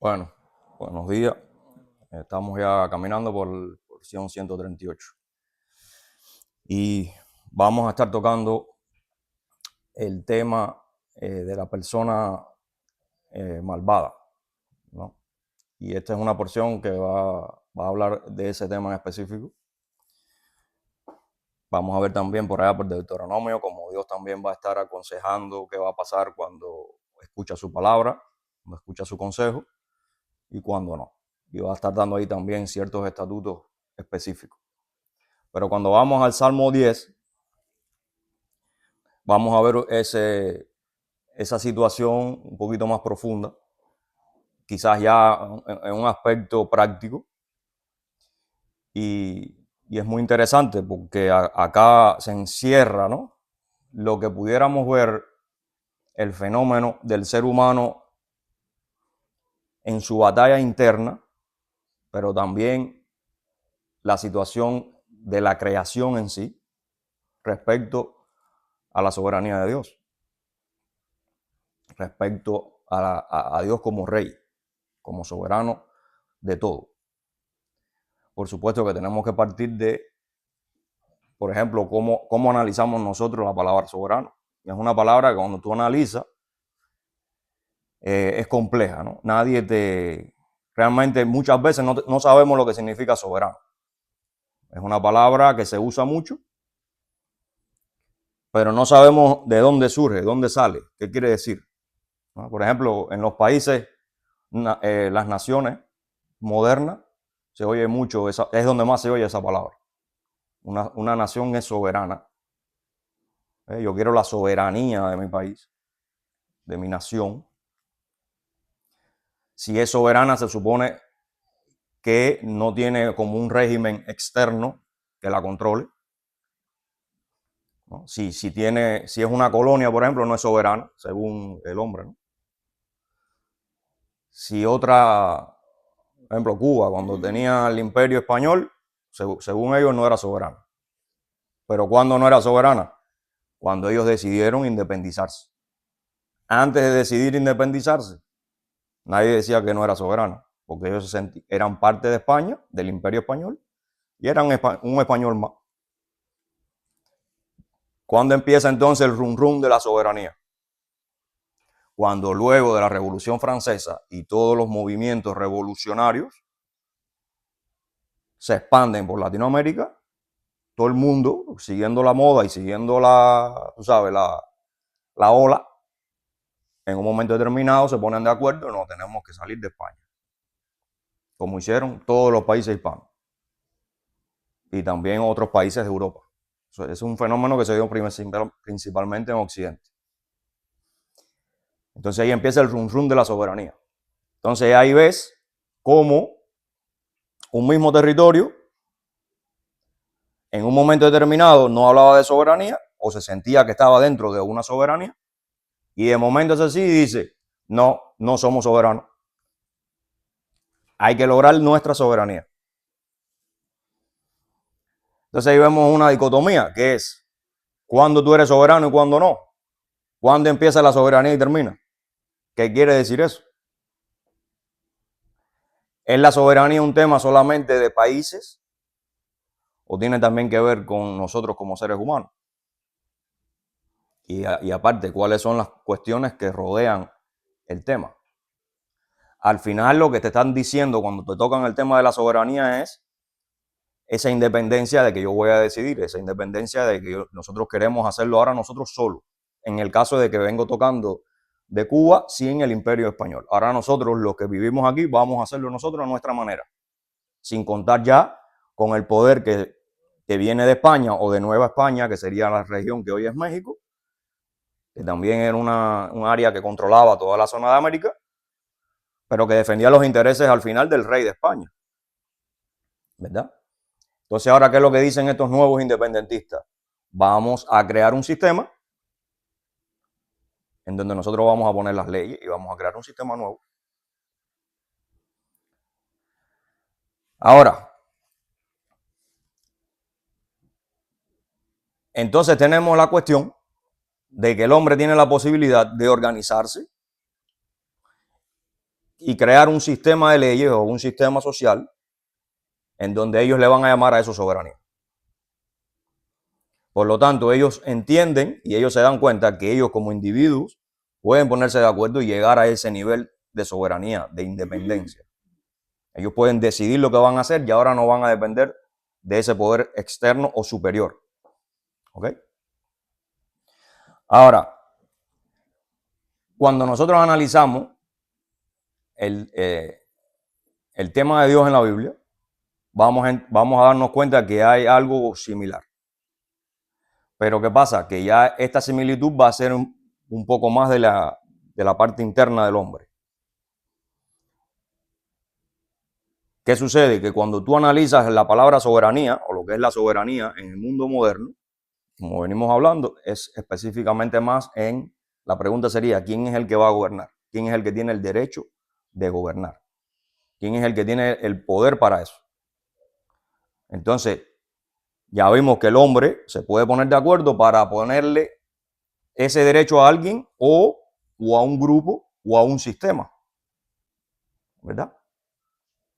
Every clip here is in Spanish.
Bueno, buenos días. Estamos ya caminando por porción 138. Y vamos a estar tocando el tema de la persona malvada, ¿no? Y esta es una porción que va a hablar de ese tema en específico. Vamos a ver también por allá por Deuteronomio, como Dios también va a estar aconsejando qué va a pasar cuando escucha su palabra, cuando escucha su consejo y cuando no. Y va a estar dando ahí también ciertos estatutos específicos. Pero cuando vamos al Salmo 10, vamos a ver esa situación un poquito más profunda, quizás ya en un aspecto práctico. Y es muy interesante porque acá se encierra, ¿no?, lo que pudiéramos ver el fenómeno del ser humano en su batalla interna, pero también la situación de la creación en sí respecto a la soberanía de Dios, respecto a Dios como rey, como soberano de todo. Por supuesto que tenemos que partir de, por ejemplo, cómo analizamos nosotros la palabra soberano. Es una palabra que cuando tú analizas es compleja, ¿no? Realmente muchas veces no sabemos lo que significa soberano. Es una palabra que se usa mucho, pero no sabemos de dónde surge, de dónde sale, qué quiere decir, ¿no? Por ejemplo, en los países, las naciones modernas, se oye mucho, es donde más se oye esa palabra. Una nación es soberana. Yo quiero la soberanía de mi país, de mi nación. Si es soberana, se supone que no tiene como un régimen externo que la controle, ¿no? Si es una colonia, por ejemplo, no es soberana, según el hombre, ¿no? Si otra, por ejemplo, Cuba, cuando tenía el Imperio Español, según ellos no era soberana. Pero ¿cuándo no era soberana? Cuando ellos decidieron independizarse. Antes de decidir independizarse, nadie decía que no era soberana, porque ellos eran parte de España, del Imperio Español, y eran un español más. ¿Cuándo empieza entonces el rum rum de la soberanía? Cuando luego de la Revolución Francesa y todos los movimientos revolucionarios se expanden por Latinoamérica, todo el mundo siguiendo la moda y siguiendo tú sabes, la ola, en un momento determinado se ponen de acuerdo, no, tenemos que salir de España, como hicieron todos los países hispanos y también otros países de Europa. Eso es un fenómeno que se dio principalmente en Occidente. Entonces ahí empieza el rum rum de la soberanía. Entonces ahí ves cómo un mismo territorio en un momento determinado no hablaba de soberanía o se sentía que estaba dentro de una soberanía y de momento es así y dice, no, no somos soberanos. Hay que lograr nuestra soberanía. Entonces ahí vemos una dicotomía que es cuándo tú eres soberano y cuándo no. ¿Cuándo empieza la soberanía y termina? ¿Qué quiere decir eso? ¿Es la soberanía un tema solamente de países o tiene también que ver con nosotros como seres humanos? Y aparte, ¿cuáles son las cuestiones que rodean el tema? Al final lo que te están diciendo cuando te tocan el tema de la soberanía es esa independencia de que yo voy a decidir, esa independencia de que nosotros queremos hacerlo ahora nosotros solos. En el caso de que vengo tocando de Cuba sin el Imperio Español. Ahora nosotros, los que vivimos aquí, vamos a hacerlo nosotros a nuestra manera, sin contar ya con el poder que viene de España o de Nueva España, que sería la región que hoy es México, que también era un área que controlaba toda la zona de América, pero que defendía los intereses al final del rey de España, ¿verdad? Entonces, ahora, ¿qué es lo que dicen estos nuevos independentistas? Vamos a crear un sistema en donde nosotros vamos a poner las leyes y vamos a crear un sistema nuevo. Ahora, entonces tenemos la cuestión de que el hombre tiene la posibilidad de organizarse y crear un sistema de leyes o un sistema social en donde ellos le van a llamar a eso soberanía. Por lo tanto, ellos entienden y ellos se dan cuenta que ellos como individuos pueden ponerse de acuerdo y llegar a ese nivel de soberanía, de independencia. Ellos pueden decidir lo que van a hacer y ahora no van a depender de ese poder externo o superior. ¿Ok? Ahora, cuando nosotros analizamos el tema de Dios en la Biblia, vamos a darnos cuenta que hay algo similar. Pero ¿qué pasa? Que ya esta similitud va a ser un poco más de la parte interna del hombre. ¿Qué sucede? Que cuando tú analizas la palabra soberanía o lo que es la soberanía en el mundo moderno, como venimos hablando, es específicamente más en la pregunta sería, ¿quién es el que va a gobernar? ¿Quién es el que tiene el derecho de gobernar? ¿Quién es el que tiene el poder para eso? Entonces, ya vimos que el hombre se puede poner de acuerdo para ponerle ese derecho a alguien o a un grupo o a un sistema, ¿verdad?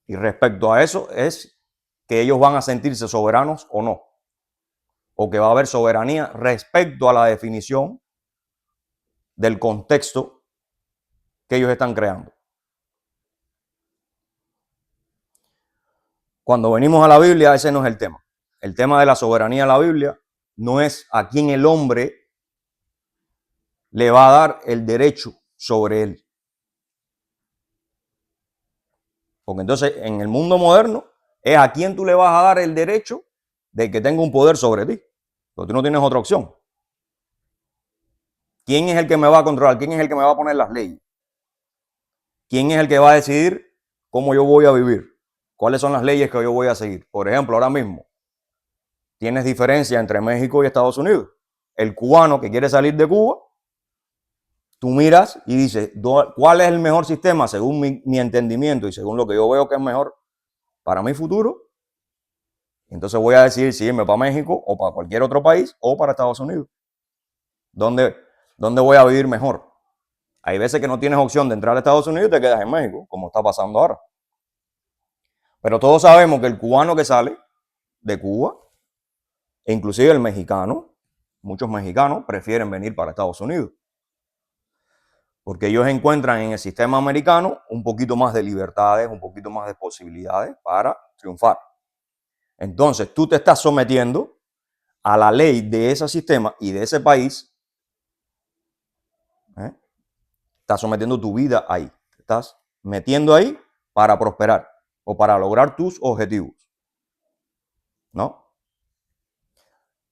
Y respecto a eso es que ellos van a sentirse soberanos o no, o que va a haber soberanía respecto a la definición del contexto que ellos están creando. Cuando venimos a la Biblia, ese no es el tema. El tema de la soberanía en la Biblia no es a quién el hombre le va a dar el derecho sobre él. Porque entonces en el mundo moderno es a quién tú le vas a dar el derecho de que tenga un poder sobre ti. Porque tú no tienes otra opción. ¿Quién es el que me va a controlar? ¿Quién es el que me va a poner las leyes? ¿Quién es el que va a decidir cómo yo voy a vivir? ¿Cuáles son las leyes que yo voy a seguir? Por ejemplo, ahora mismo tienes diferencia entre México y Estados Unidos. El cubano que quiere salir de Cuba, tú miras y dices, ¿cuál es el mejor sistema según mi entendimiento y según lo que yo veo que es mejor para mi futuro? Entonces voy a decidir si irme para México o para cualquier otro país o para Estados Unidos. ¿Dónde voy a vivir mejor? Hay veces que no tienes opción de entrar a Estados Unidos y te quedas en México, como está pasando ahora. Pero todos sabemos que el cubano que sale de Cuba, e inclusive el mexicano, muchos mexicanos prefieren venir para Estados Unidos. Porque ellos encuentran en el sistema americano un poquito más de libertades, un poquito más de posibilidades para triunfar. Entonces tú te estás sometiendo a la ley de ese sistema y de ese país. Estás sometiendo tu vida ahí. Te estás metiendo ahí para prosperar o para lograr tus objetivos. ¿No?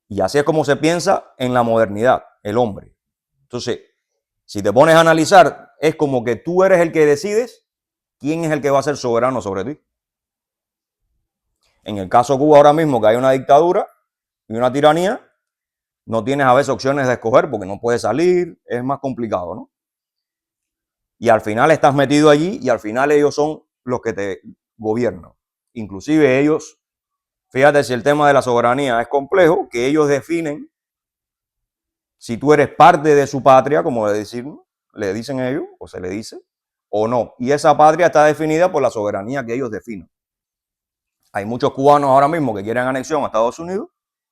Y así es como se piensa en la modernidad, el hombre. Entonces, si te pones a analizar, es como que tú eres el que decides quién es el que va a ser soberano sobre ti. En el caso de Cuba ahora mismo, que hay una dictadura y una tiranía, no tienes a veces opciones de escoger porque no puedes salir, es más complicado, ¿no? Y al final estás metido allí y al final ellos son los que te gobiernan. Inclusive ellos, fíjate si el tema de la soberanía es complejo, que ellos definen si tú eres parte de su patria, como le dicen ellos, o se le dice, o no. Y esa patria está definida por la soberanía que ellos definen. Hay muchos cubanos ahora mismo que quieren anexión a Estados Unidos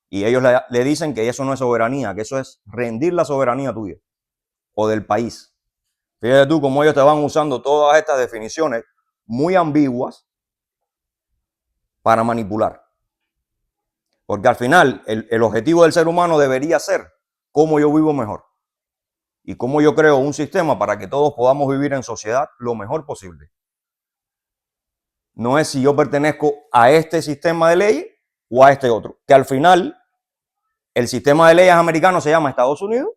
y ellos le dicen que eso no es soberanía, que eso es rendir la soberanía tuya o del país. Fíjate tú cómo ellos te van usando todas estas definiciones muy ambiguas para manipular. Porque al final el objetivo del ser humano debería ser cómo yo vivo mejor y cómo yo creo un sistema para que todos podamos vivir en sociedad lo mejor posible. No es si yo pertenezco a este sistema de leyes o a este otro. Que al final el sistema de leyes americano se llama Estados Unidos,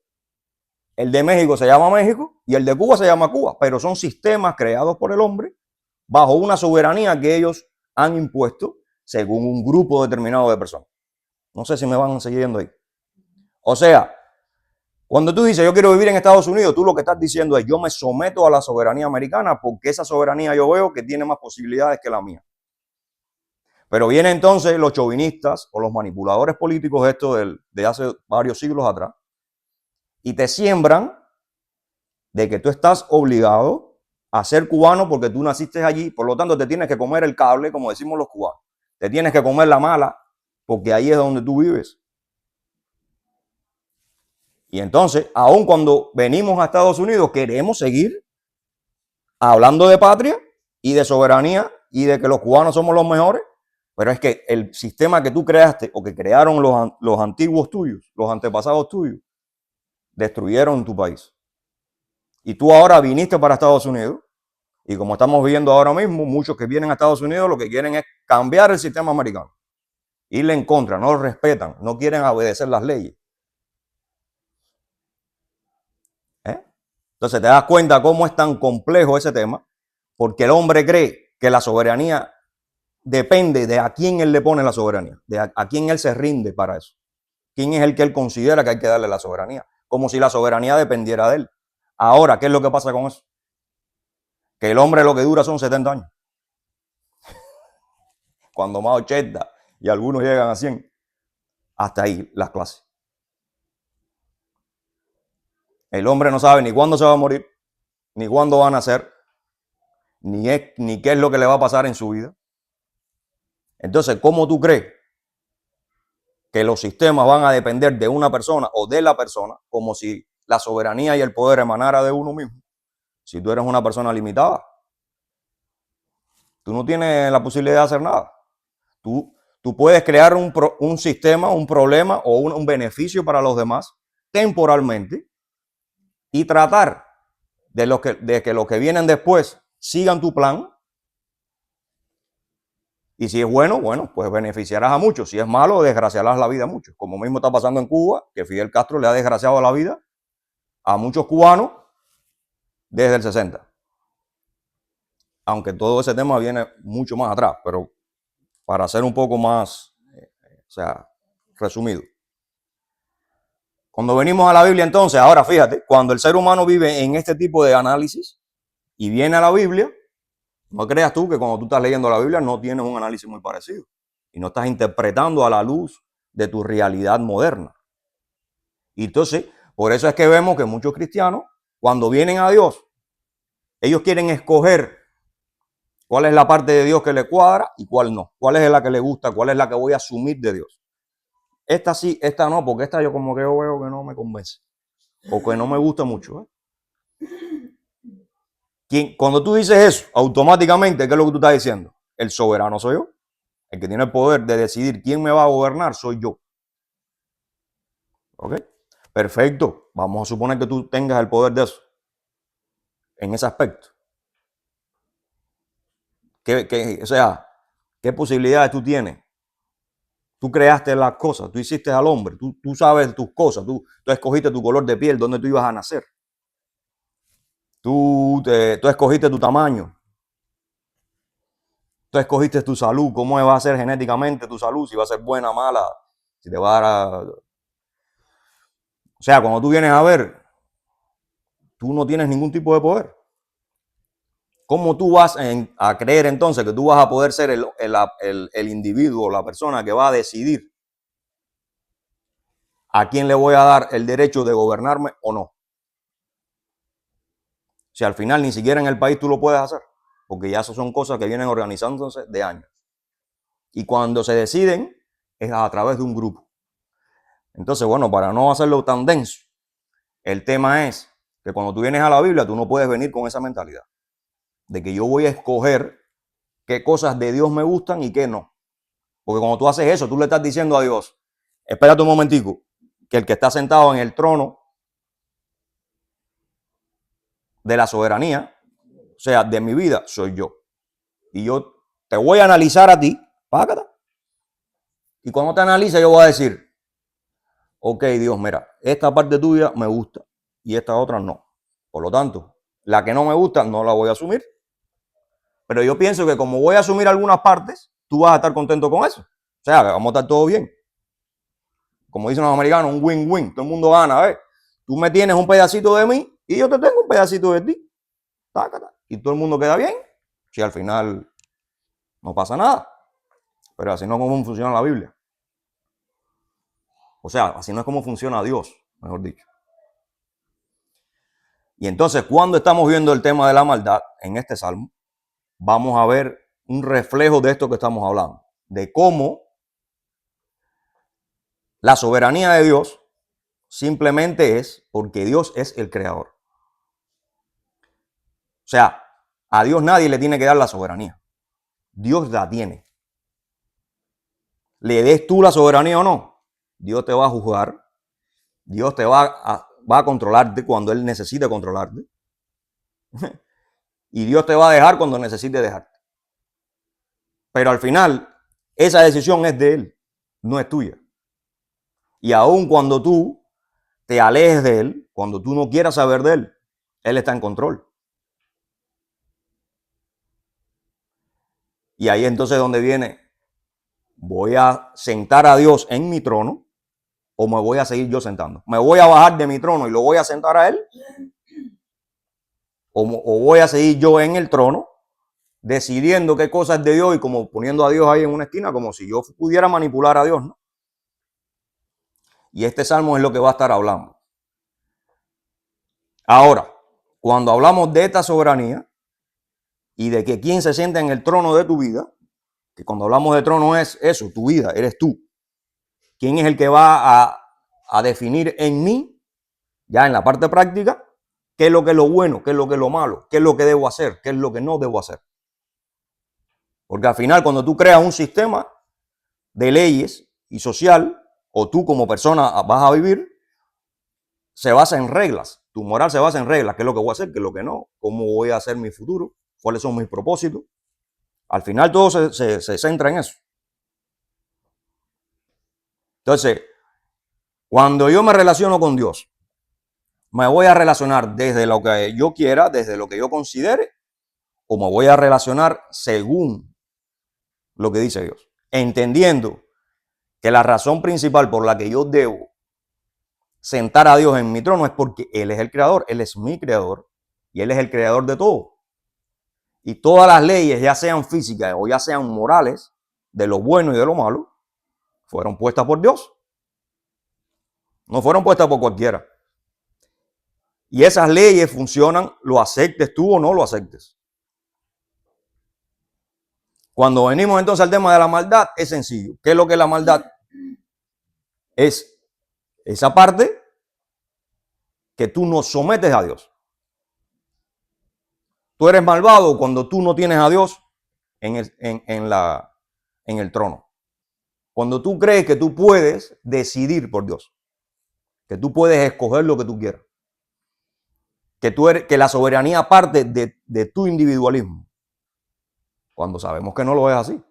el de México se llama México y el de Cuba se llama Cuba. Pero son sistemas creados por el hombre bajo una soberanía que ellos han impuesto según un grupo determinado de personas. No sé si me van siguiendo ahí. O sea, cuando tú dices yo quiero vivir en Estados Unidos, tú lo que estás diciendo es yo me someto a la soberanía americana porque esa soberanía yo veo que tiene más posibilidades que la mía. Pero vienen entonces los chauvinistas o los manipuladores políticos de hace varios siglos atrás y te siembran de que tú estás obligado a ser cubano porque tú naciste allí, por lo tanto te tienes que comer el cable, como decimos los cubanos. Te tienes que comer la mala porque ahí es donde tú vives. Y entonces, aun cuando venimos a Estados Unidos, queremos seguir hablando de patria y de soberanía y de que los cubanos somos los mejores, pero es que el sistema que tú creaste o que crearon los antiguos tuyos, los antepasados tuyos, destruyeron tu país. Y tú ahora viniste para Estados Unidos y como estamos viendo ahora mismo, muchos que vienen a Estados Unidos lo que quieren es cambiar el sistema americano, irle en contra, no lo respetan, no quieren obedecer las leyes. Entonces te das cuenta cómo es tan complejo ese tema, porque el hombre cree que la soberanía depende de a quién él le pone la soberanía, de a quién él se rinde para eso. ¿Quién es el que él considera que hay que darle la soberanía? Como si la soberanía dependiera de él. Ahora, ¿qué es lo que pasa con eso? Que el hombre lo que dura son 70 años. Cuando más 80 y algunos llegan a 100. Hasta ahí las clases. El hombre no sabe ni cuándo se va a morir, ni cuándo va a nacer, ni qué es lo que le va a pasar en su vida. Entonces, ¿cómo tú crees que los sistemas van a depender de una persona o de la persona, como si la soberanía y el poder emanara de uno mismo? Si tú eres una persona limitada, tú no tienes la posibilidad de hacer nada. Tú puedes crear un sistema, un problema o un beneficio para los demás temporalmente y tratar de que los que vienen después sigan tu plan. Y si es bueno, pues beneficiarás a muchos. Si es malo, desgraciarás la vida a muchos. Como mismo está pasando en Cuba, que Fidel Castro le ha desgraciado la vida a muchos cubanos desde el 60. Aunque todo ese tema viene mucho más atrás, pero para ser un poco más, resumido. Cuando venimos a la Biblia entonces, ahora fíjate, cuando el ser humano vive en este tipo de análisis y viene a la Biblia, no creas tú que cuando tú estás leyendo la Biblia no tienes un análisis muy parecido y no estás interpretando a la luz de tu realidad moderna. Y entonces, por eso es que vemos que muchos cristianos, cuando vienen a Dios, ellos quieren escoger cuál es la parte de Dios que le cuadra y cuál no. Cuál es la que le gusta, cuál es la que voy a asumir de Dios. Esta sí, esta no, porque esta yo como que yo veo que no me convence o que no me gusta mucho. Cuando tú dices eso, automáticamente, ¿qué es lo que tú estás diciendo? El soberano soy yo. El que tiene el poder de decidir quién me va a gobernar soy yo. ¿Ok? Perfecto. Vamos a suponer que tú tengas el poder de eso. En ese aspecto. ¿Qué posibilidades tú tienes? Tú creaste las cosas, tú hiciste al hombre, tú sabes tus cosas, tú escogiste tu color de piel, dónde tú ibas a nacer. Tú escogiste tu tamaño. Tú escogiste tu salud, cómo va a ser genéticamente tu salud, si va a ser buena, mala, si te va a dar... O sea, cuando tú vienes a ver, tú no tienes ningún tipo de poder. ¿Cómo tú vas a creer entonces que tú vas a poder ser el individuo, la persona que va a decidir a quién le voy a dar el derecho de gobernarme o no? Si al final ni siquiera en el país tú lo puedes hacer, porque ya eso son cosas que vienen organizándose de años. Y cuando se deciden es a través de un grupo. Entonces, bueno, para no hacerlo tan denso, el tema es que cuando tú vienes a la Biblia, tú no puedes venir con esa mentalidad de que yo voy a escoger qué cosas de Dios me gustan y qué no. Porque cuando tú haces eso, tú le estás diciendo a Dios, espérate un momentico, que el que está sentado en el trono de la soberanía, o sea, de mi vida, soy yo. Y yo te voy a analizar a ti, págata. Y cuando te analice, yo voy a decir, ok, Dios, mira, esta parte tuya me gusta y esta otra no. Por lo tanto, la que no me gusta no la voy a asumir. Pero yo pienso que como voy a asumir algunas partes, tú vas a estar contento con eso. O sea, vamos a estar todo bien. Como dicen los americanos, un win-win. Todo el mundo gana, ¿ves? Tú me tienes un pedacito de mí y yo te tengo un pedacito de ti. Tácata. Y todo el mundo queda bien. Si al final no pasa nada. Pero así no es como funciona la Biblia. O sea, así no es como funciona Dios, mejor dicho. Y entonces, cuando estamos viendo el tema de la maldad en este salmo, vamos a ver un reflejo de esto que estamos hablando, de cómo la soberanía de Dios simplemente es porque Dios es el creador. O sea, a Dios nadie le tiene que dar la soberanía. Dios la tiene. Le des tú la soberanía o no, Dios te va a juzgar, Dios te va a controlarte cuando Él necesite controlarte. Y Dios te va a dejar cuando necesite dejarte. Pero al final, esa decisión es de Él, no es tuya. Y aun cuando tú te alejes de Él, cuando tú no quieras saber de Él, Él está en control. Y ahí entonces donde viene, ¿voy a sentar a Dios en mi trono o me voy a seguir yo sentando? ¿Me voy a bajar de mi trono y lo voy a sentar a Él? ¿O voy a seguir yo en el trono decidiendo qué cosa es de Dios y como poniendo a Dios ahí en una esquina como si yo pudiera manipular a Dios, ¿no? Y este salmo es lo que va a estar hablando. Ahora, cuando hablamos de esta soberanía y de que quién se sienta en el trono de tu vida, que cuando hablamos de trono es eso, tu vida, eres tú. ¿Quién es el que va a definir en mí, ya en la parte práctica, qué es lo que es lo bueno, qué es lo que es lo malo, qué es lo que debo hacer, qué es lo que no debo hacer? Porque al final, cuando tú creas un sistema de leyes y social, o tú como persona vas a vivir, se basa en reglas. Tu moral se basa en reglas. ¿Qué es lo que voy a hacer? ¿Qué es lo que no? ¿Cómo voy a hacer mi futuro? ¿Cuáles son mis propósitos? Al final todo se centra en eso. Entonces, cuando yo me relaciono con Dios, me voy a relacionar desde lo que yo quiera, desde lo que yo considere, o me voy a relacionar según lo que dice Dios, entendiendo que la razón principal por la que yo debo sentar a Dios en mi trono es porque Él es el creador, Él es mi creador y Él es el creador de todo. Y todas las leyes, ya sean físicas o ya sean morales, de lo bueno y de lo malo, fueron puestas por Dios. No fueron puestas por cualquiera. Y esas leyes funcionan, lo aceptes tú o no lo aceptes. Cuando venimos entonces al tema de la maldad, es sencillo. ¿Qué es lo que es la maldad? Es esa parte que tú no sometes a Dios. Tú eres malvado cuando tú no tienes a Dios en el trono. Cuando tú crees que tú puedes decidir por Dios, que tú puedes escoger lo que tú quieras, que la soberanía parte de tu individualismo, cuando sabemos que no lo es así.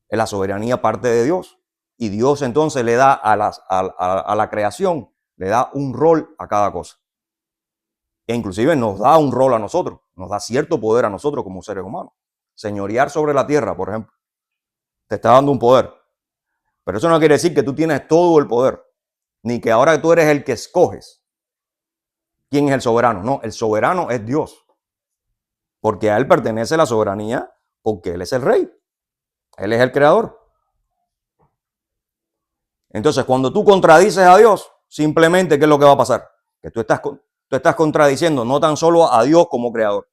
La soberanía parte de Dios y Dios entonces le da a la creación, le da un rol a cada cosa. E inclusive nos da un rol a nosotros, nos da cierto poder a nosotros como seres humanos. Señorear sobre la tierra, por ejemplo, te está dando un poder. Pero eso no quiere decir que tú tienes todo el poder, ni que ahora tú eres el que escoges quién es el soberano. No, el soberano es Dios, porque a Él pertenece la soberanía, porque Él es el rey, Él es el creador. Entonces, cuando tú contradices a Dios, simplemente, ¿qué es lo que va a pasar? Que tú estás contradiciendo no tan solo a Dios como creador,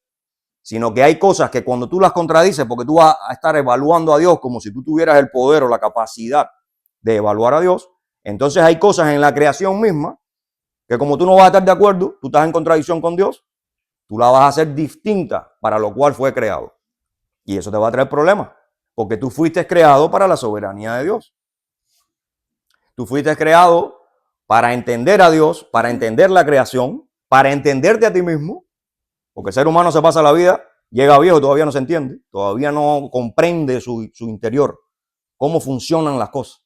sino que hay cosas que cuando tú las contradices, porque tú vas a estar evaluando a Dios como si tú tuvieras el poder o la capacidad de evaluar a Dios, entonces hay cosas en la creación misma que como tú no vas a estar de acuerdo, tú estás en contradicción con Dios, tú la vas a hacer distinta para lo cual fue creado. Y eso te va a traer problemas, porque tú fuiste creado para la soberanía de Dios. Tú fuiste creado para entender a Dios, para entender la creación, para entenderte a ti mismo, porque el ser humano se pasa la vida, llega viejo, todavía no se entiende, todavía no comprende su interior, cómo funcionan las cosas.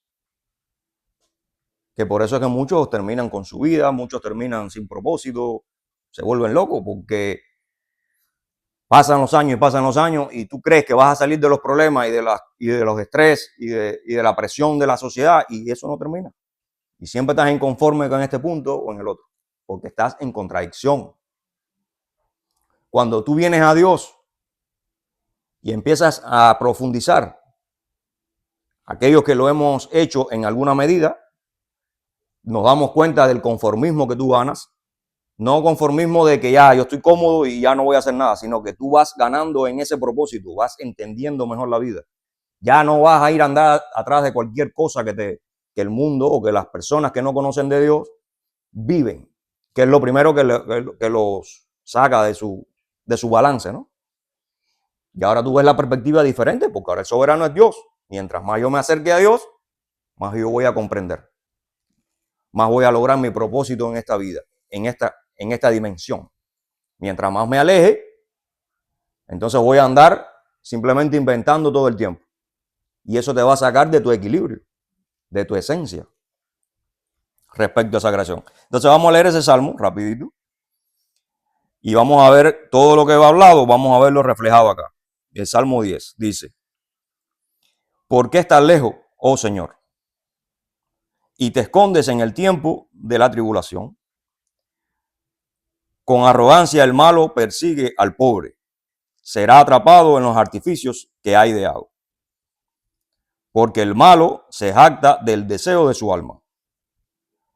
Que por eso es que muchos terminan con su vida, muchos terminan sin propósito, se vuelven locos porque pasan los años y tú crees que vas a salir de los problemas y de los estrés y de la presión de la sociedad y eso no termina. Y siempre estás inconforme con este punto o en el otro, porque estás en contradicción. Cuando tú vienes a Dios y empiezas a profundizar, aquellos que lo hemos hecho en alguna medida, nos damos cuenta del conformismo que tú ganas, No conformismo de que ya yo estoy cómodo y ya no voy a hacer nada, sino que tú vas ganando en ese propósito, vas entendiendo mejor la vida. Ya no vas a ir a andar atrás de cualquier cosa que el mundo o que las personas que no conocen de Dios viven, que es lo primero que los saca de su balance, ¿no? Y ahora tú ves la perspectiva diferente, porque ahora el soberano es Dios. Mientras más yo me acerque a Dios, más yo voy a comprender, más voy a lograr mi propósito en esta vida, en esta dimensión. Mientras más me aleje, entonces voy a andar simplemente inventando todo el tiempo. Y eso te va a sacar de tu equilibrio, de tu esencia, respecto a esa creación. Entonces vamos a leer ese salmo rapidito. Y vamos a ver todo lo que va hablado, vamos a verlo reflejado acá. El Salmo 10 dice: ¿por qué estás lejos, oh Señor? Y te escondes en el tiempo de la tribulación. Con arrogancia el malo persigue al pobre. Será atrapado en los artificios que hay de agua. Porque el malo se jacta del deseo de su alma.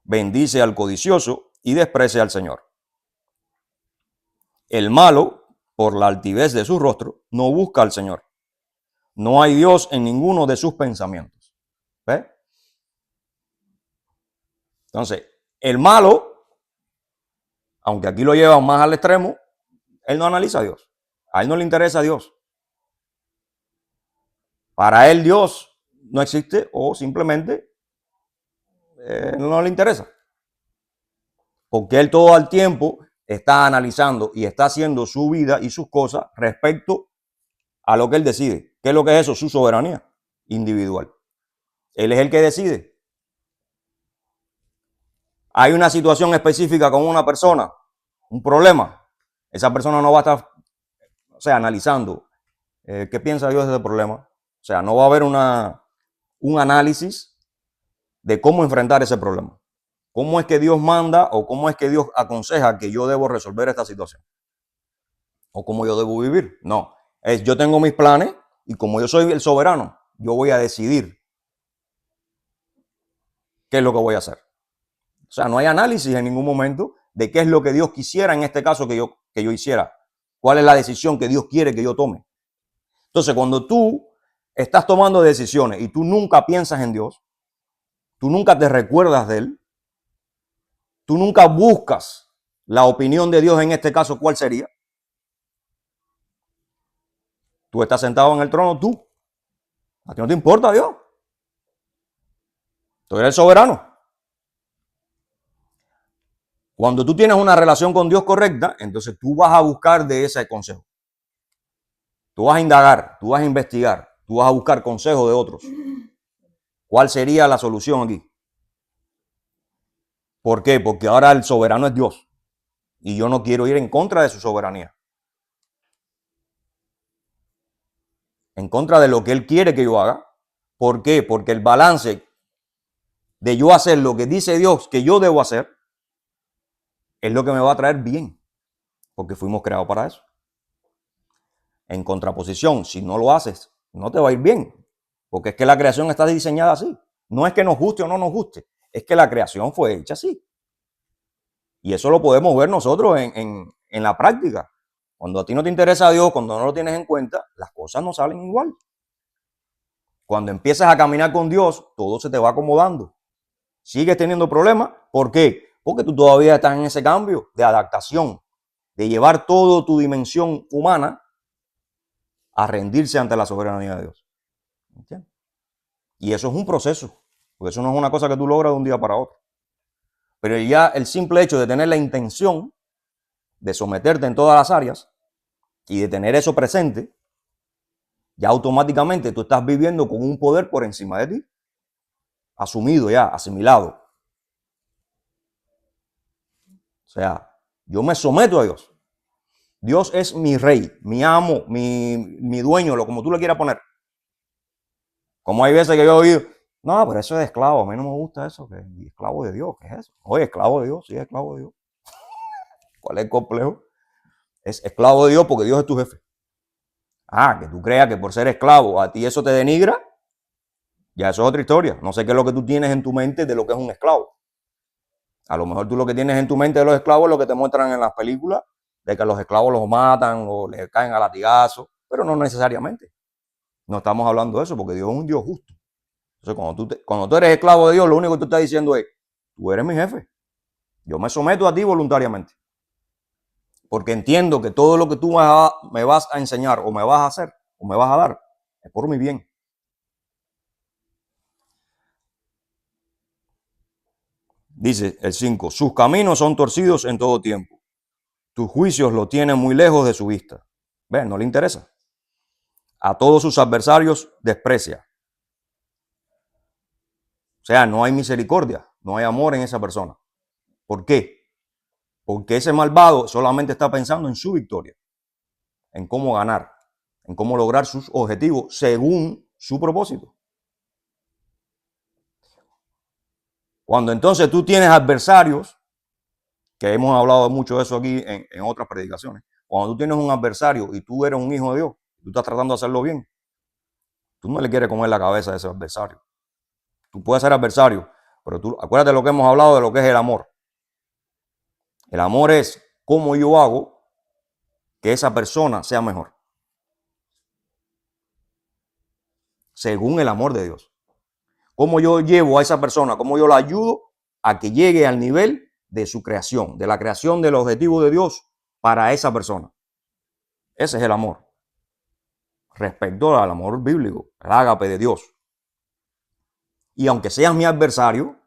Bendice al codicioso y desprecia al Señor. El malo, por la altivez de su rostro, no busca al Señor. No hay Dios en ninguno de sus pensamientos. ¿Ves? Entonces, el malo, aunque aquí lo llevan más al extremo, él no analiza a Dios. A él no le interesa a Dios. Para él Dios no existe o simplemente no le interesa. Porque él todo el tiempo está analizando y está haciendo su vida y sus cosas respecto a lo que él decide. ¿Qué es lo que es eso? Su soberanía individual. Él es el que decide. Hay una situación específica con una persona, un problema. Esa persona no va a estar, analizando qué piensa Dios de ese problema. O sea, no va a haber un análisis de cómo enfrentar ese problema. ¿Cómo es que Dios manda o cómo es que Dios aconseja que yo debo resolver esta situación? ¿O cómo yo debo vivir? No, yo tengo mis planes y como yo soy el soberano, yo voy a decidir qué es lo que voy a hacer. O sea, no hay análisis en ningún momento de qué es lo que Dios quisiera en este caso que yo hiciera. ¿Cuál es la decisión que Dios quiere que yo tome? Entonces, cuando tú estás tomando decisiones y tú nunca piensas en Dios, tú nunca te recuerdas de Él, tú nunca buscas la opinión de Dios en este caso, ¿cuál sería? Tú estás sentado en el trono, tú. A ti no te importa Dios. Tú eres el soberano. Cuando tú tienes una relación con Dios correcta, entonces tú vas a buscar de ese consejo. Tú vas a indagar, tú vas a investigar, tú vas a buscar consejo de otros. ¿Cuál sería la solución aquí? ¿Por qué? Porque ahora el soberano es Dios. Y yo no quiero ir en contra de su soberanía. En contra de lo que Él quiere que yo haga. ¿Por qué? Porque el balance de yo hacer lo que dice Dios que yo debo hacer es lo que me va a traer bien. Porque fuimos creados para eso. En contraposición, si no lo haces, no te va a ir bien. Porque es que la creación está diseñada así. No es que nos guste o no nos guste. Es que la creación fue hecha así. Y eso lo podemos ver nosotros en la práctica. Cuando a ti no te interesa a Dios, cuando no lo tienes en cuenta, las cosas no salen igual. Cuando empiezas a caminar con Dios, todo se te va acomodando. Sigues teniendo problemas. ¿Por qué? Porque tú todavía estás en ese cambio de adaptación, de llevar toda tu dimensión humana a rendirse ante la soberanía de Dios. ¿Entiendes? Y eso es un proceso, porque eso no es una cosa que tú logras de un día para otro. Pero ya el simple hecho de tener la intención de someterte en todas las áreas y de tener eso presente, ya automáticamente tú estás viviendo con un poder por encima de ti, asumido ya, asimilado. O sea, yo me someto a Dios. Dios es mi rey, mi amo, mi dueño, lo como tú le quieras poner. Como hay veces que yo he oído, no, pero eso es de esclavo, a mí no me gusta eso, que esclavo de Dios, ¿qué es eso? Oye, esclavo de Dios, sí, esclavo de Dios. ¿Cuál es el complejo? Es esclavo de Dios porque Dios es tu jefe. Ah, que tú creas que por ser esclavo a ti eso te denigra, ya eso es otra historia. No sé qué es lo que tú tienes en tu mente de lo que es un esclavo. A lo mejor tú lo que tienes en tu mente de los esclavos es lo que te muestran en las películas, de que los esclavos los matan o les caen a latigazos, pero no necesariamente. No estamos hablando de eso porque Dios es un Dios justo. Entonces, cuando tú eres esclavo de Dios, lo único que tú estás diciendo es, tú eres mi jefe. Yo me someto a ti voluntariamente. Porque entiendo que todo lo que tú me vas a enseñar o me vas a hacer o me vas a dar es por mi bien. Dice el 5, sus caminos son torcidos en todo tiempo. Tus juicios lo tienen muy lejos de su vista. ¿Ven? No le interesa. A todos sus adversarios desprecia. O sea, no hay misericordia, no hay amor en esa persona. ¿Por qué? Porque ese malvado solamente está pensando en su victoria, en cómo ganar, en cómo lograr sus objetivos según su propósito. Cuando entonces tú tienes adversarios, que hemos hablado mucho de eso aquí en otras predicaciones, cuando tú tienes un adversario y tú eres un hijo de Dios, tú estás tratando de hacerlo bien, tú no le quieres comer la cabeza a ese adversario. Tú puedes ser adversario, pero tú acuérdate de lo que hemos hablado de lo que es el amor. El amor es cómo yo hago que esa persona sea mejor. Según el amor de Dios. Cómo yo llevo a esa persona, cómo yo la ayudo a que llegue al nivel de su creación, de la creación del objetivo de Dios para esa persona. Ese es el amor. Respecto al amor bíblico, el ágape de Dios. Y aunque seas mi adversario,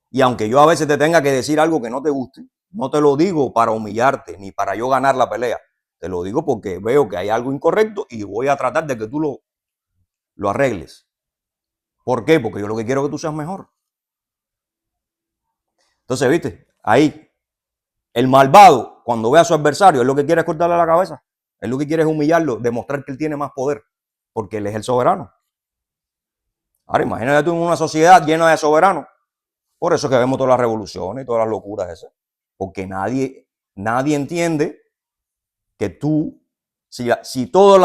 y aunque yo a veces te tenga que decir algo que no te guste, no te lo digo para humillarte ni para yo ganar la pelea. Te lo digo porque veo que hay algo incorrecto y voy a tratar de que tú lo arregles. ¿Por qué? Porque yo lo que quiero es que tú seas mejor. Entonces, viste, ahí, el malvado, cuando ve a su adversario, es lo que quiere es cortarle la cabeza. Es lo que quiere es humillarlo, demostrar que él tiene más poder, porque él es el soberano. Ahora, imagínate tú en una sociedad llena de soberanos. Por eso es que vemos todas las revoluciones y todas las locuras esas. Porque nadie entiende que tú, si todos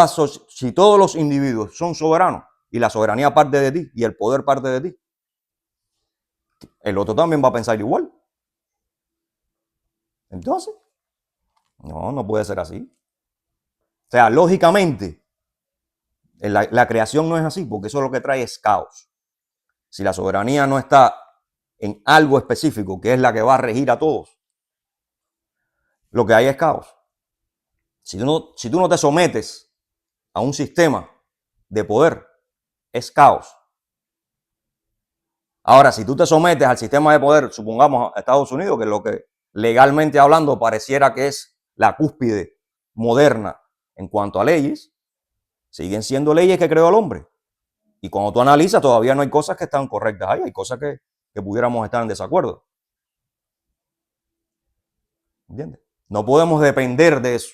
los individuos son soberanos y la soberanía parte de ti y el poder parte de ti, el otro también va a pensar igual. Entonces, no puede ser así. O sea, lógicamente, la creación no es así, porque eso lo que trae es caos. Si la soberanía no está en algo específico, que es la que va a regir a todos, lo que hay es caos. Si tú no te sometes a un sistema de poder, es caos. Ahora, si tú te sometes al sistema de poder, supongamos a Estados Unidos, que es lo que legalmente hablando pareciera que es la cúspide moderna en cuanto a leyes, siguen siendo leyes que creó el hombre. Y cuando tú analizas, todavía no hay cosas que están correctas ahí, hay cosas que pudiéramos estar en desacuerdo. ¿Entiendes? No podemos depender de eso.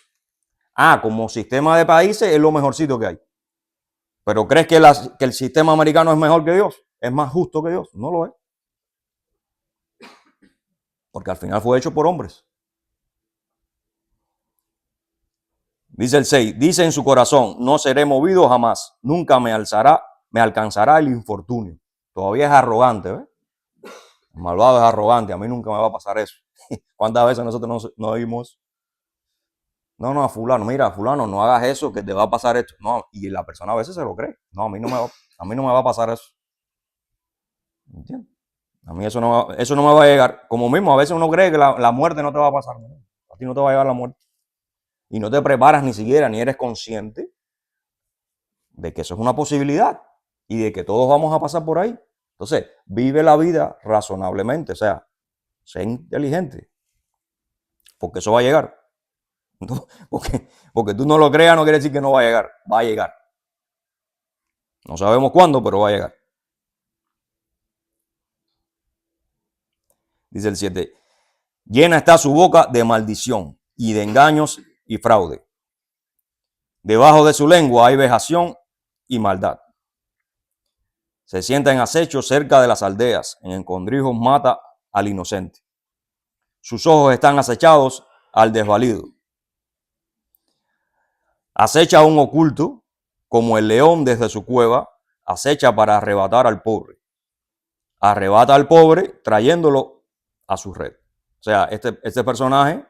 Como sistema de países es lo mejorcito que hay. Pero ¿crees que el sistema americano es mejor que Dios? ¿Es más justo que Dios? No lo es. Porque al final fue hecho por hombres. Dice el 6, dice en su corazón, no seré movido jamás, nunca me alcanzará el infortunio. Todavía es arrogante, ¿ves? El malvado es arrogante, a mí nunca me va a pasar eso. ¿Cuántas veces nosotros no oímos? No, fulano, mira, fulano, no hagas eso, que te va a pasar esto. No, y la persona a veces se lo cree. No, a mí no me va a pasar eso. ¿Entiendes? A mí eso no me va a llegar. Como mismo, a veces uno cree que la muerte no te va a pasar. ¿No? A ti no te va a llegar la muerte. Y no te preparas ni siquiera, ni eres consciente de que eso es una posibilidad y de que todos vamos a pasar por ahí. Entonces, vive la vida razonablemente, o sea, sé inteligente, porque eso va a llegar. Porque tú no lo creas no quiere decir que no va a llegar, va a llegar. No sabemos cuándo, pero va a llegar. Dice el 7, llena está su boca de maldición y de engaños y fraude. Debajo de su lengua hay vejación y maldad. Se sienta en acecho cerca de las aldeas, en escondrijos mata al inocente. Sus ojos están acechados al desvalido. Acecha a un oculto, como el león desde su cueva, acecha para arrebatar al pobre. Arrebata al pobre trayéndolo a su red. O sea, este personaje,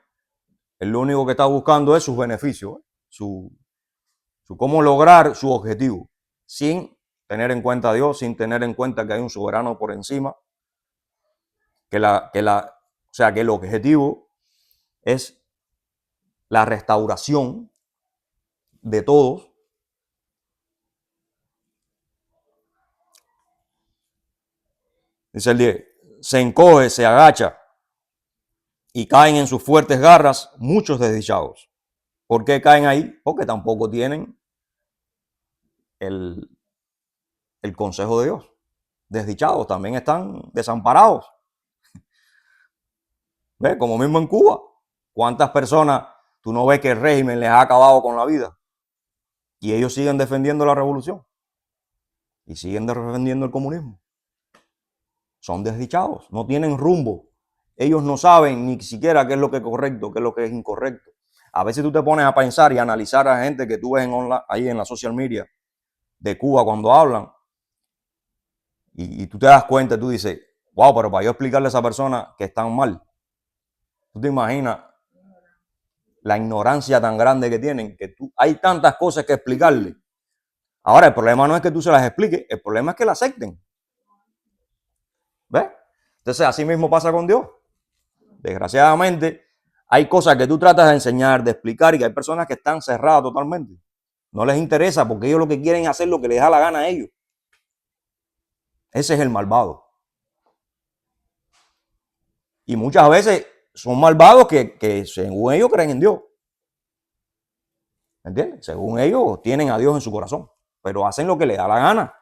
él lo único que está buscando es sus beneficios, su cómo lograr su objetivo, sin tener en cuenta a Dios, sin tener en cuenta que hay un soberano por encima, o sea, que el objetivo es la restauración de todos. Dice el 10, se encoge, se agacha y caen en sus fuertes garras muchos desdichados. ¿Por qué caen ahí? Porque tampoco tienen el consejo de Dios. Desdichados, también están desamparados. ¿Ves? Como mismo en Cuba. ¿Cuántas personas tú no ves que el régimen les ha acabado con la vida? Y ellos siguen defendiendo la revolución. Y siguen defendiendo el comunismo. Son desdichados, no tienen rumbo. Ellos no saben ni siquiera qué es lo que es correcto, qué es lo que es incorrecto. A veces tú te pones a pensar y a analizar a gente que tú ves ahí en la social media de Cuba cuando hablan. Y tú te das cuenta y tú dices, wow, pero para yo explicarle a esa persona que están mal. Tú te imaginas la ignorancia tan grande que tienen, que hay tantas cosas que explicarle. Ahora, el problema no es que tú se las expliques, el problema es que la acepten. ¿Ves? Entonces, así mismo pasa con Dios. Desgraciadamente, hay cosas que tú tratas de enseñar, de explicar, y que hay personas que están cerradas totalmente. No les interesa porque ellos lo que quieren es hacer lo que les da la gana a ellos. Ese es el malvado. Y muchas veces son malvados que según ellos creen en Dios. ¿Entiendes? Según ellos tienen a Dios en su corazón, pero hacen lo que les da la gana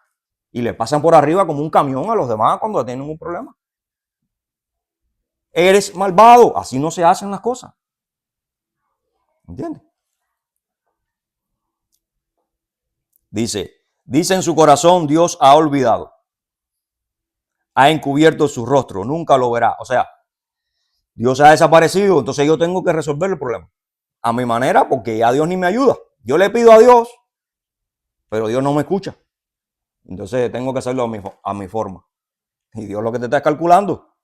y le pasan por arriba como un camión a los demás cuando tienen un problema. Eres malvado, así no se hacen las cosas. ¿Entiendes? Dice en su corazón, Dios ha olvidado, ha encubierto su rostro, nunca lo verá. O sea, Dios ha desaparecido, entonces yo tengo que resolver el problema a mi manera porque ya Dios ni me ayuda. Yo le pido a Dios, pero Dios no me escucha. Entonces tengo que hacerlo a mi forma. Y Dios lo que te está calculando,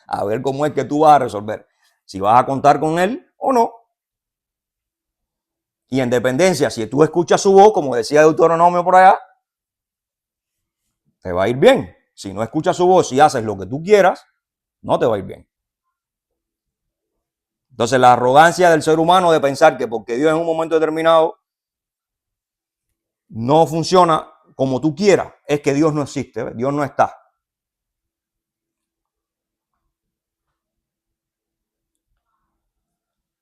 a ver cómo es que tú vas a resolver. Si vas a contar con Él o no. Y en dependencia, si tú escuchas su voz, como decía Deuteronomio por allá, te va a ir bien. Si no escuchas su voz y haces lo que tú quieras, no te va a ir bien. Entonces la arrogancia del ser humano de pensar que porque Dios en un momento determinado no funciona como tú quieras, es que Dios no existe, ¿ves? Dios no está.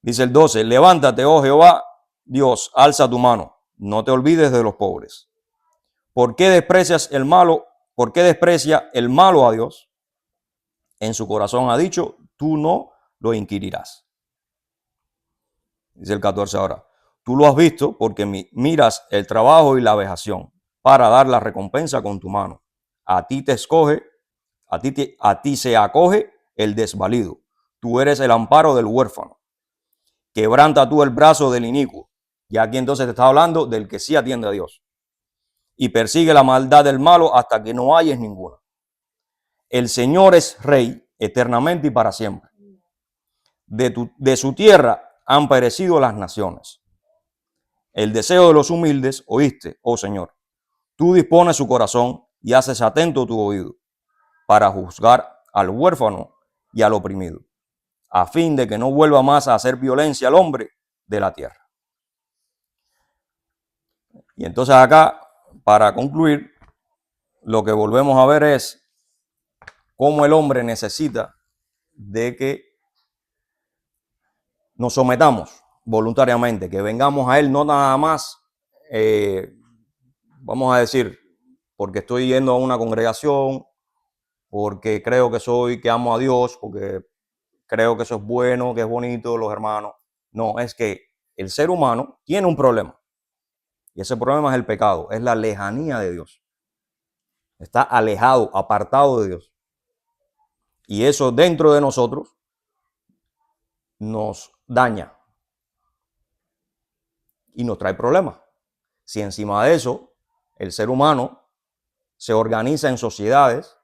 Dice el 12, levántate, oh Jehová, Dios, alza tu mano, no te olvides de los pobres. ¿Por qué desprecias el malo? ¿Por qué desprecia el malo a Dios? En su corazón ha dicho, tú no lo inquirirás. Dice el 14 ahora, tú lo has visto porque miras el trabajo y la vejación para dar la recompensa con tu mano. A ti te escoge, a ti se acoge el desvalido. Tú eres el amparo del huérfano. Quebranta tú el brazo del inicuo. Y aquí entonces te está hablando del que sí atiende a Dios. Y persigue la maldad del malo hasta que no hayes ninguna. El Señor es rey eternamente y para siempre. De su tierra han perecido las naciones. El deseo de los humildes oíste, oh Señor. Tú dispones su corazón y haces atento tu oído para juzgar al huérfano y al oprimido, a fin de que no vuelva más a hacer violencia al hombre de la tierra. Y entonces acá, para concluir, lo que volvemos a ver es cómo el hombre necesita de que nos sometamos voluntariamente, que vengamos a él no nada más, vamos a decir, porque estoy yendo a una congregación, porque creo que amo a Dios, porque creo que eso es bueno, que es bonito, los hermanos. No, es que el ser humano tiene un problema. Y ese problema es el pecado, es la lejanía de Dios. Está alejado, apartado de Dios. Y eso dentro de nosotros nos daña y nos trae problemas. Si encima de eso el ser humano se organiza en sociedades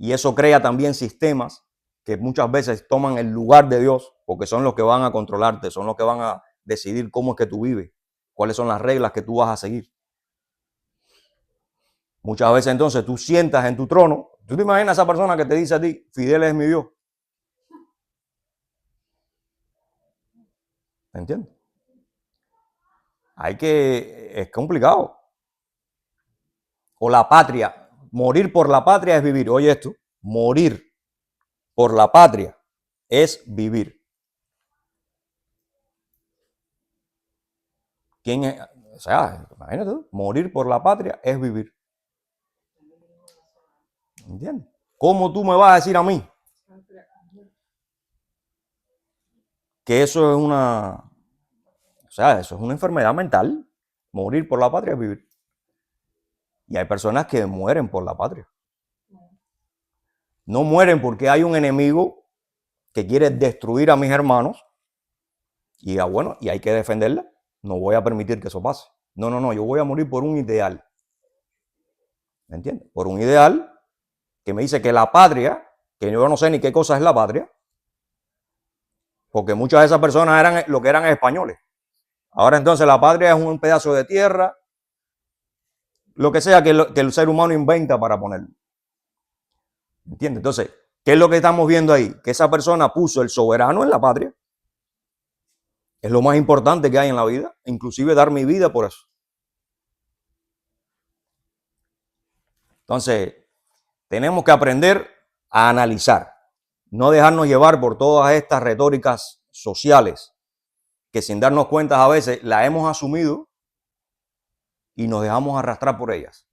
Y eso crea también sistemas que muchas veces toman el lugar de Dios, porque son los que van a controlarte, son los que van a decidir cómo es que tú vives, cuáles son las reglas que tú vas a seguir. Muchas veces entonces tú sientas en tu trono, tú te imaginas a esa persona que te dice a ti, Fidel es mi Dios. ¿Me entiendes? Es complicado. O la patria, morir por la patria es vivir. Oye esto, morir por la patria es vivir. ¿Quién es? O sea, imagínate, morir por la patria es vivir. ¿Entiendes? ¿Cómo tú me vas a decir a mí que eso es eso es una enfermedad mental? Morir por la patria es vivir. Y hay personas que mueren por la patria. No mueren porque hay un enemigo que quiere destruir a mis hermanos y bueno, y hay que defenderla. No voy a permitir que eso pase. No, yo voy a morir por un ideal. ¿Me entiendes? Por un ideal que me dice que la patria, que yo no sé ni qué cosa es la patria, porque muchas de esas personas eran lo que eran españoles. Ahora entonces la patria es un pedazo de tierra, lo que sea que el ser humano inventa para ponerlo. ¿Entiendes? Entonces, ¿qué es lo que estamos viendo ahí? Que esa persona puso el soberano en la patria. Es lo más importante que hay en la vida, inclusive dar mi vida por eso. Entonces, tenemos que aprender a analizar, no dejarnos llevar por todas estas retóricas sociales que sin darnos cuenta a veces la hemos asumido y nos dejamos arrastrar por ellas,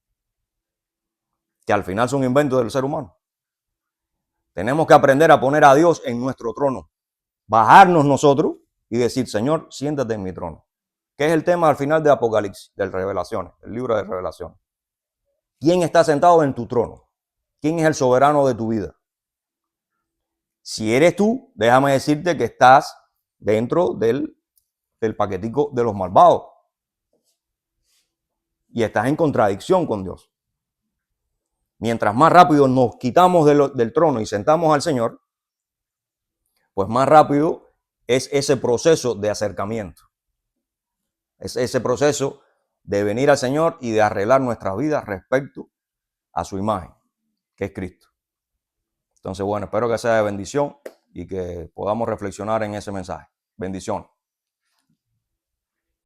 que al final son inventos del ser humano. Tenemos que aprender a poner a Dios en nuestro trono, bajarnos nosotros y decir, Señor, siéntate en mi trono, que es el tema al final de Apocalipsis, de Revelaciones, el libro de Revelaciones. ¿Quién está sentado en tu trono? ¿Quién es el soberano de tu vida? Si eres tú, déjame decirte que estás dentro del paquetico de los malvados y estás en contradicción con Dios. Mientras más rápido nos quitamos del trono y sentamos al Señor, pues más rápido es ese proceso de acercamiento. Es ese proceso de venir al Señor y de arreglar nuestras vidas respecto a su imagen, que es Cristo. Entonces, bueno, espero que sea de bendición y que podamos reflexionar en ese mensaje. Bendiciones.